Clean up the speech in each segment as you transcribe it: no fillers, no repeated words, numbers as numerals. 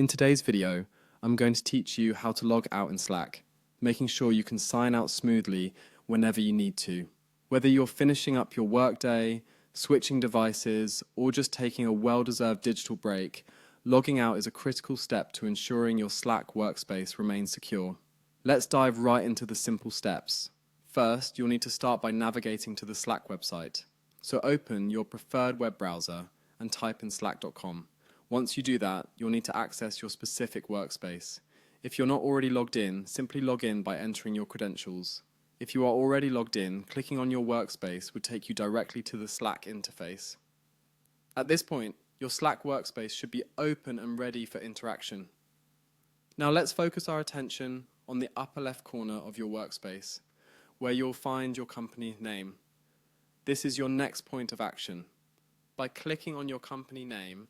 In today's video, I'm going to teach you how to log out in Slack, making sure you can sign out smoothly whenever you need to. Whether you're finishing up your workday, switching devices, or just taking a well-deserved digital break, logging out is a critical step to ensuring your Slack workspace remains secure. Let's dive right into the simple steps. First, you'll need to start by navigating to the Slack website. So open your preferred web browser and type in slack.com. Once you do that, you'll need to access your specific workspace. If you're not already logged in, simply log in by entering your credentials. If you are already logged in, clicking on your workspace would take you directly to the Slack interface. At this point, your Slack workspace should be open and ready for interaction. Now let's focus our attention on the upper left corner of your workspace, where you'll find your company name. This is your next point of action. By clicking on your company name,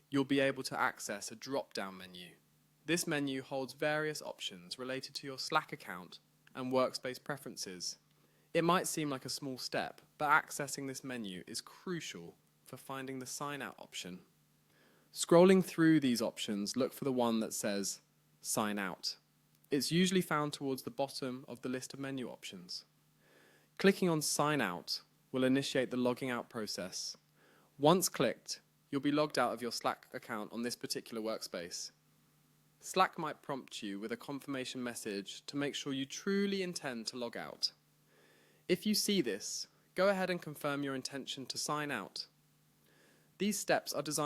you'll be able to access a drop-down menu. This menu holds various options related to your Slack account and workspace preferences. It might seem like a small step, but accessing this menu is crucial for finding the sign out option. Scrolling through these options, look for the one that says sign out. It's usually found towards the bottom of the list of menu options. Clicking on sign out will initiate the logging out process. Once clicked, you'll be logged out of your Slack account on this particular workspace. Slack might prompt you with a confirmation message to make sure you truly intend to log out. If you see this, go ahead and confirm your intention to sign out. These steps are designed